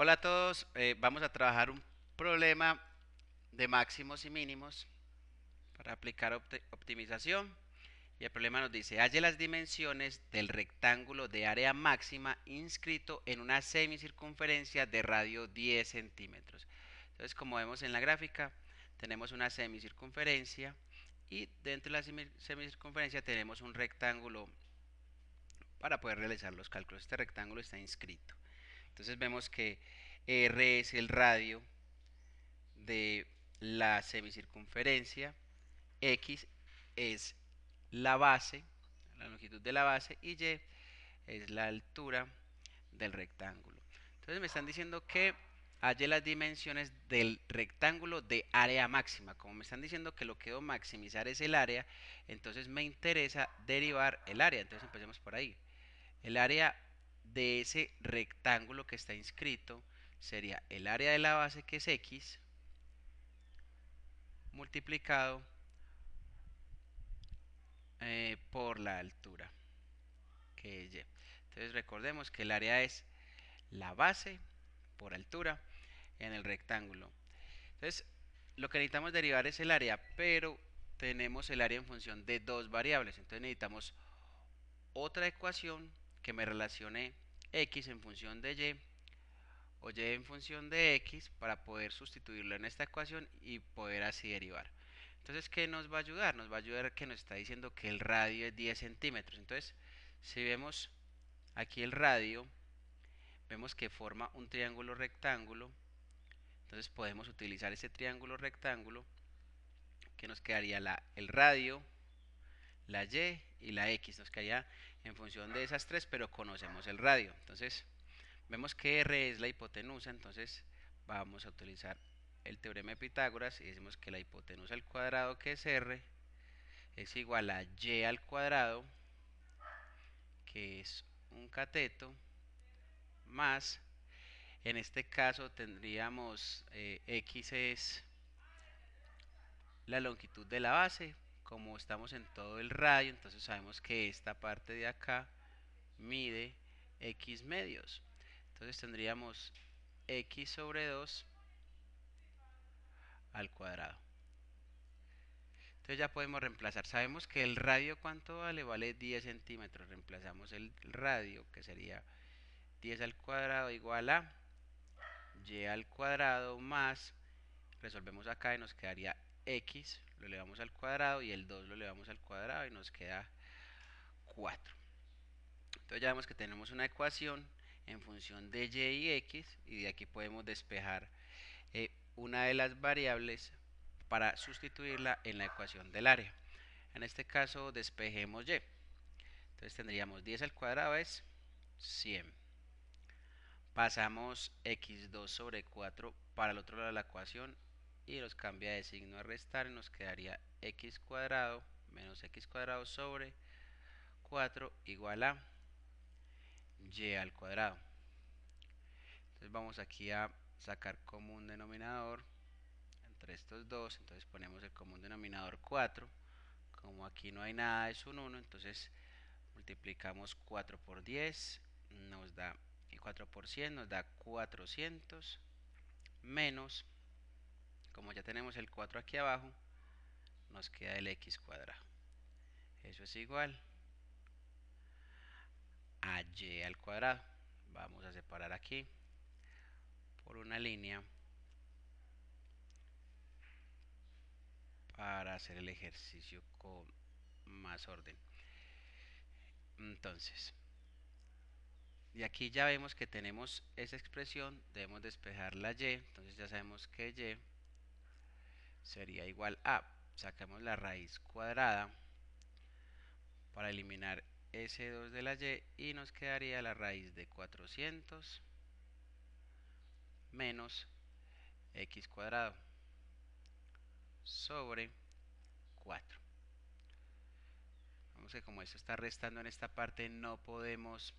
Hola a todos, vamos a trabajar un problema de máximos y mínimos para aplicar optimización. Y el problema nos dice, halle las dimensiones del rectángulo de área máxima inscrito en una semicircunferencia de radio 10 centímetros. Entonces, como vemos en la gráfica, tenemos una semicircunferencia y dentro de la semicircunferencia tenemos un rectángulo para poder realizar los cálculos. Este rectángulo está inscrito. Entonces vemos que R es el radio de la semicircunferencia, X es la base, la longitud de la base, y Y es la altura del rectángulo. Entonces me están diciendo que halle las dimensiones del rectángulo de área máxima. Como me están diciendo que lo que debo maximizar es el área, entonces me interesa derivar el área. Entonces empecemos por ahí. El área de ese rectángulo que está inscrito sería el área de la base, que es X, multiplicado por la altura, que es Y. Entonces recordemos que el área es la base por altura en el rectángulo. Entonces lo que necesitamos derivar es el área, pero tenemos el área en función de dos variables. Entonces necesitamos otra ecuación que me relacione X en función de Y o Y en función de X para poder sustituirlo en esta ecuación y poder así derivar. Entonces, ¿qué nos va a ayudar? Nos va a ayudar que nos está diciendo que el radio es 10 centímetros. Entonces, si vemos aquí el radio, vemos que forma un triángulo rectángulo. Entonces podemos utilizar ese triángulo rectángulo, que nos quedaría el radio, la Y y la X. Nos quedaría en función de esas tres, pero conocemos el radio. Entonces, vemos que R es la hipotenusa, entonces vamos a utilizar el teorema de Pitágoras y decimos que la hipotenusa al cuadrado, que es R, es igual a Y al cuadrado, que es un cateto, más, en este caso tendríamos X es la longitud de la base. Como estamos en todo el radio, entonces sabemos que esta parte de acá mide X medios. Entonces tendríamos X sobre 2 al cuadrado. Entonces ya podemos reemplazar. Sabemos que el radio, ¿cuánto vale? Vale 10 centímetros. Reemplazamos el radio, que sería 10 al cuadrado igual a Y al cuadrado más, resolvemos acá y nos quedaría X, lo elevamos al cuadrado, y el 2 lo elevamos al cuadrado y nos queda 4. Entonces ya vemos que tenemos una ecuación en función de Y y X, y de aquí podemos despejar una de las variables para sustituirla en la ecuación del área. En este caso despejemos Y. Entonces tendríamos 10 al cuadrado es 100. Pasamos x2 sobre 4 para el otro lado de la ecuación y nos cambia de signo a restar y nos quedaría x cuadrado menos x cuadrado sobre 4 igual a y al cuadrado. Entonces vamos aquí a sacar común denominador entre estos dos. Entonces ponemos el común denominador 4. Como aquí no hay nada, es un 1, entonces multiplicamos 4 por 10, nos da, y 4 por 100 nos da 400, menos, como ya tenemos el 4 aquí abajo, nos queda el x cuadrado. Eso es igual a y al cuadrado. Vamos a separar aquí por una línea para hacer el ejercicio con más orden. Entonces, y aquí ya vemos que tenemos esa expresión, debemos despejar la y, entonces ya sabemos que y sería igual a, sacamos la raíz cuadrada para eliminar ese 2 de la y nos quedaría la raíz de 400 menos x cuadrado sobre 4. Vamos que como esto está restando en esta parte no podemos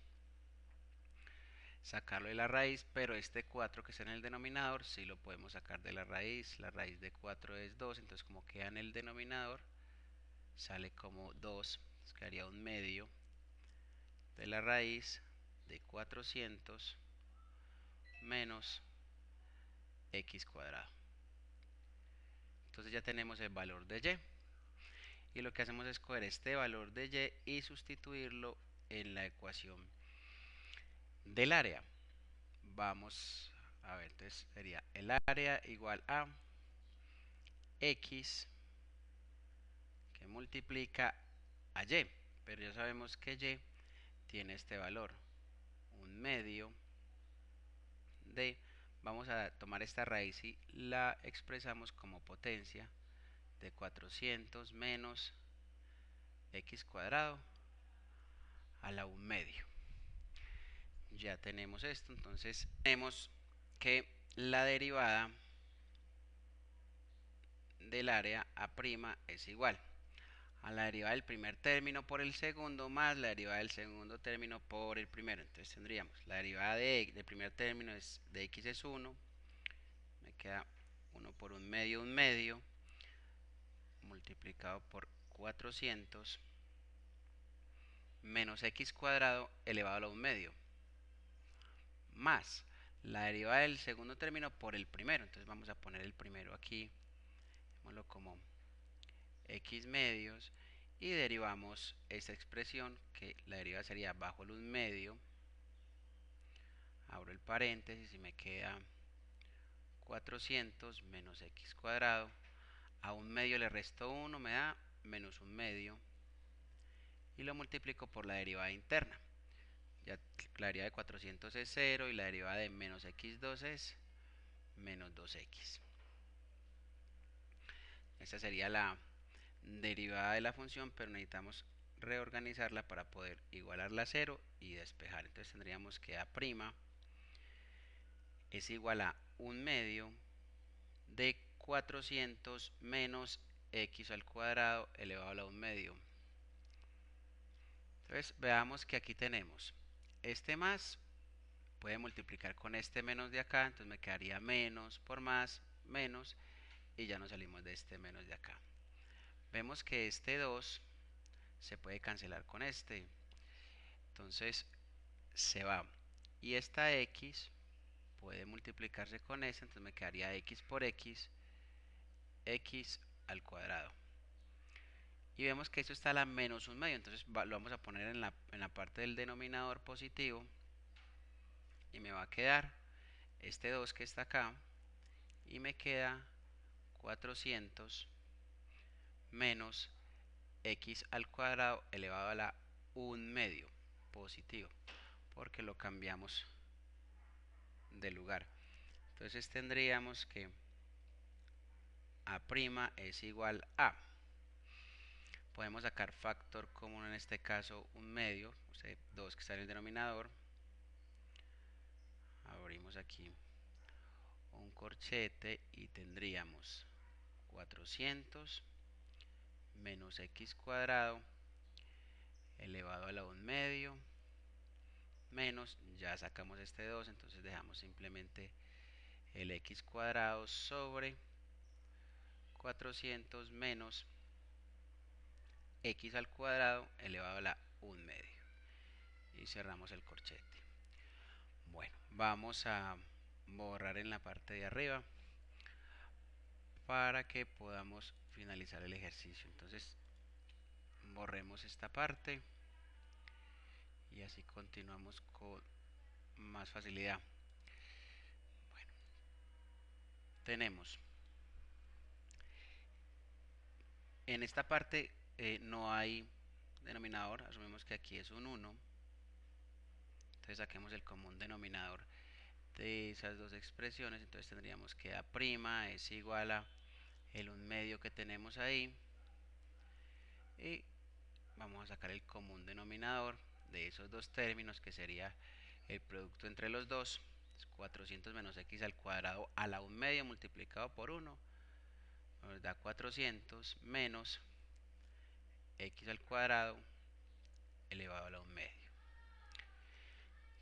sacarlo de la raíz, pero este 4 que está en el denominador sí lo podemos sacar de la raíz. La raíz de 4 es 2, entonces como queda en el denominador sale como 2, nos quedaría un medio de la raíz de 400 menos x cuadrado. Entonces ya tenemos el valor de y lo que hacemos es coger este valor de y sustituirlo en la ecuación del área. Vamos a ver, entonces sería el área igual a x que multiplica a y, pero ya sabemos que y tiene este valor, 1/2 de, vamos a tomar esta raíz y la expresamos como potencia de 400 menos x cuadrado a la 1/2. Ya tenemos esto, entonces tenemos que la derivada del área a' es igual a la derivada del primer término por el segundo más la derivada del segundo término por el primero. Entonces tendríamos la derivada del primer término de x es 1, me queda 1 por 1/2 multiplicado por 400 menos x cuadrado elevado a la 1/2 más la derivada del segundo término por el primero. Entonces vamos a poner el primero aquí, démoslo como x medios, y derivamos esta expresión que la derivada sería bajo el 1/2, abro el paréntesis y me queda 400 menos x cuadrado, a 1/2 le resto 1, me da menos 1/2 y lo multiplico por la derivada interna. Ya la derivada de 400 es 0 y la derivada de menos x2 es menos 2x. Esta sería la derivada de la función, pero necesitamos reorganizarla para poder igualarla a 0 y despejar. Entonces tendríamos que a' es igual a 1/2 de 400 menos x al cuadrado elevado a la 1/2. Entonces veamos que aquí tenemos este más puede multiplicar con este menos de acá, entonces me quedaría menos por más, menos, y ya nos salimos de este menos de acá. Vemos que este 2 se puede cancelar con este, entonces se va. Y esta x puede multiplicarse con este, entonces me quedaría x por x, x al cuadrado. Y vemos que esto está a la menos 1/2, entonces lo vamos a poner en la parte del denominador positivo y me va a quedar este 2 que está acá y me queda 400 menos x al cuadrado elevado a la 1/2 positivo, porque lo cambiamos de lugar. Entonces tendríamos que a' es igual a, podemos sacar factor común, en este caso 1/2, o sea, 2 que está en el denominador, abrimos aquí un corchete y tendríamos 400 menos x cuadrado elevado a la 1/2 menos, ya sacamos este 2, entonces dejamos simplemente el x cuadrado sobre 400 menos x al cuadrado elevado a la 1/2 y cerramos el corchete. Bueno, vamos a borrar en la parte de arriba para que podamos finalizar el ejercicio. Entonces borremos esta parte y así continuamos con más facilidad. Bueno, tenemos en esta parte no hay denominador, asumimos que aquí es un 1, entonces saquemos el común denominador de esas dos expresiones, entonces tendríamos que a' es igual a el 1/2 que tenemos ahí y vamos a sacar el común denominador de esos dos términos, que sería el producto entre los dos, 400 menos x al cuadrado a la 1/2 multiplicado por 1 nos da 400 menos x al cuadrado elevado a la 1/2.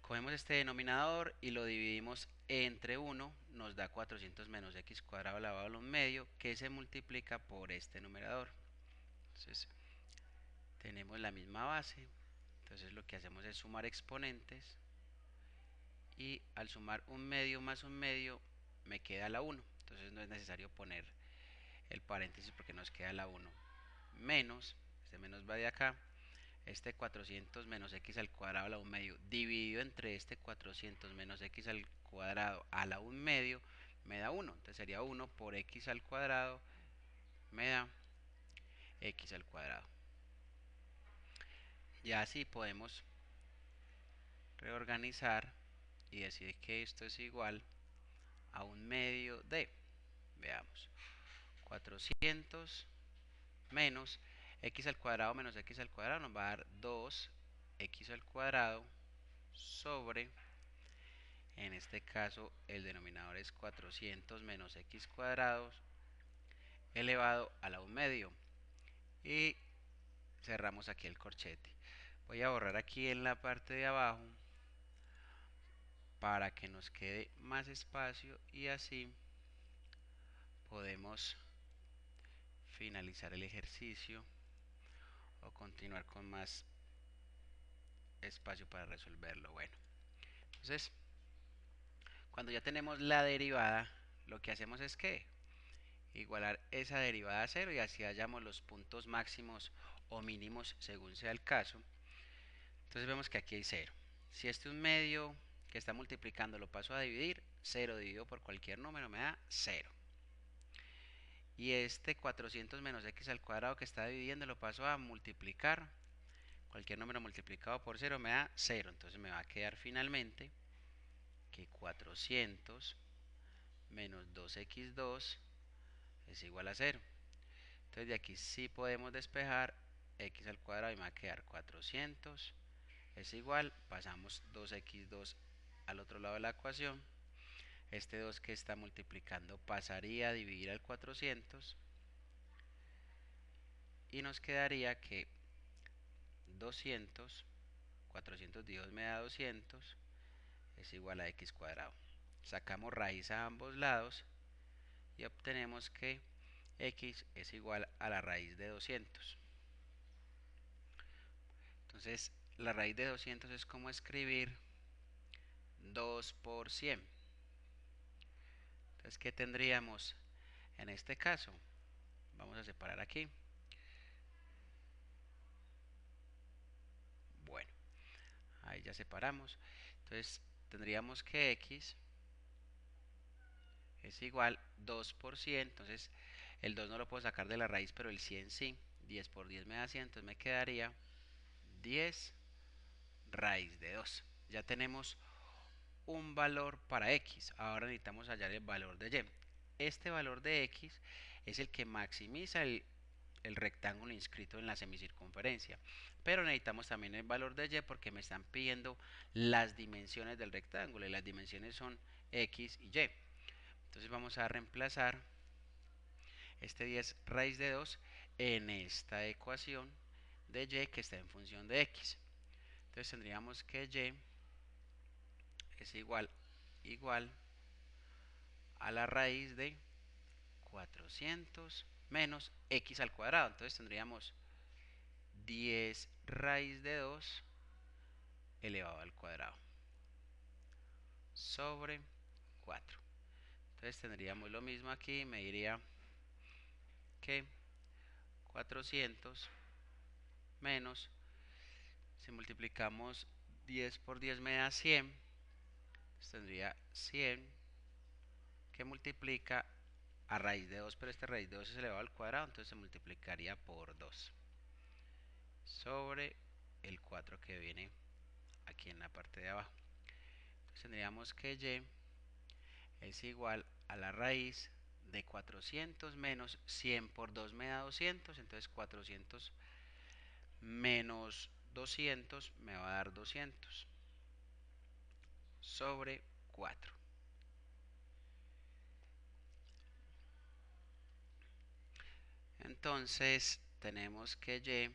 Cogemos este denominador y lo dividimos entre 1, nos da 400 menos x cuadrado elevado a la 1/2, que se multiplica por este numerador. Entonces tenemos la misma base, entonces lo que hacemos es sumar exponentes y al sumar un medio más un medio me queda la 1. Entonces no es necesario poner el paréntesis porque nos queda la 1. Menos, este menos va de acá, este 400 menos x al cuadrado a la 1 medio dividido entre este 400 menos x al cuadrado a la 1 medio me da 1. Entonces sería 1 por x al cuadrado me da x al cuadrado. Ya así podemos reorganizar y decir que esto es igual a 1 medio de, veamos, 400 menos x al cuadrado menos x al cuadrado nos va a dar 2x al cuadrado sobre, en este caso el denominador es 400 menos x cuadrados elevado a la 1 medio, y cerramos aquí el corchete. Voy a borrar aquí en la parte de abajo para que nos quede más espacio y así podemos finalizar el ejercicio o continuar con más espacio para resolverlo. Bueno, entonces cuando ya tenemos la derivada, lo que hacemos es que igualar esa derivada a cero y así hallamos los puntos máximos o mínimos según sea el caso. Entonces vemos que aquí hay 0. Si este un medio que está multiplicando lo paso a dividir, 0 dividido por cualquier número me da 0. Y este 400 menos x al cuadrado que está dividiendo lo paso a multiplicar. Cualquier número multiplicado por 0 me da 0. Entonces me va a quedar finalmente que 400 menos 2x2 es igual a 0. Entonces de aquí sí podemos despejar x al cuadrado y me va a quedar 400 es igual, pasamos 2x2 al otro lado de la ecuación. Este 2 que está multiplicando pasaría a dividir al 400 y nos quedaría que 200, 400 dividido me da 200, es igual a x cuadrado. Sacamos raíz a ambos lados y obtenemos que x es igual a la raíz de 200. Entonces la raíz de 200 es como escribir 2 por 100. Entonces, ¿qué tendríamos en este caso? Vamos a separar aquí. Bueno, ahí ya separamos. Entonces tendríamos que x es igual 2 por 100. Entonces el 2 no lo puedo sacar de la raíz, pero el 100 sí. 10 por 10 me da 100, entonces me quedaría 10 raíz de 2. Ya tenemos un valor para x. Ahora necesitamos hallar el valor de y. Este valor de x es el que maximiza el rectángulo inscrito en la semicircunferencia. Pero necesitamos también el valor de y porque me están pidiendo las dimensiones del rectángulo y las dimensiones son x y y. Entonces vamos a reemplazar este 10 raíz de 2 en esta ecuación de y que está en función de x. Entonces tendríamos que y es igual a la raíz de 400 menos x al cuadrado. Entonces tendríamos 10 raíz de 2 elevado al cuadrado sobre 4. Entonces tendríamos lo mismo aquí, me diría que 400 menos, si multiplicamos 10 por 10 me da 100, entonces tendría 100 que multiplica a raíz de 2, pero este raíz de 2 es elevado al cuadrado, entonces se multiplicaría por 2 sobre el 4 que viene aquí en la parte de abajo. Entonces tendríamos que y es igual a la raíz de 400 menos 100 por 2 me da 200, entonces 400 menos 200 me va a dar 200 sobre 4. Entonces tenemos que y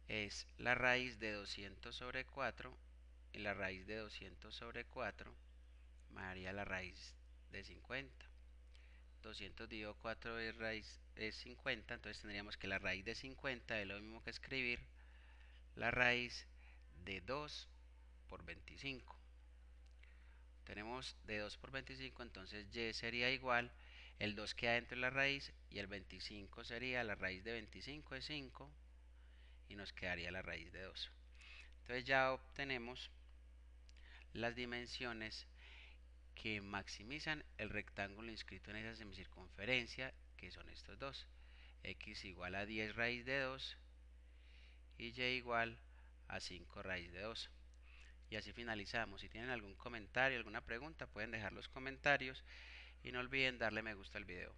es la raíz de 200 sobre 4 y la raíz de 200 sobre 4 me daría la raíz de 50. 200 dividido 4 es, raíz, es 50, entonces tendríamos que la raíz de 50 es lo mismo que escribir la raíz de 2 por 25. multiplicamos de 2 por 25, entonces y sería igual, el 2 queda dentro de la raíz y el 25 sería la raíz de 25 es 5 y nos quedaría la raíz de 2. Entonces ya obtenemos las dimensiones que maximizan el rectángulo inscrito en esa semicircunferencia, que son estos dos. X igual a 10 raíz de 2 y y igual a 5 raíz de 2. Y así finalizamos. Si tienen algún comentario, alguna pregunta, pueden dejar los comentarios y no olviden darle me gusta al video.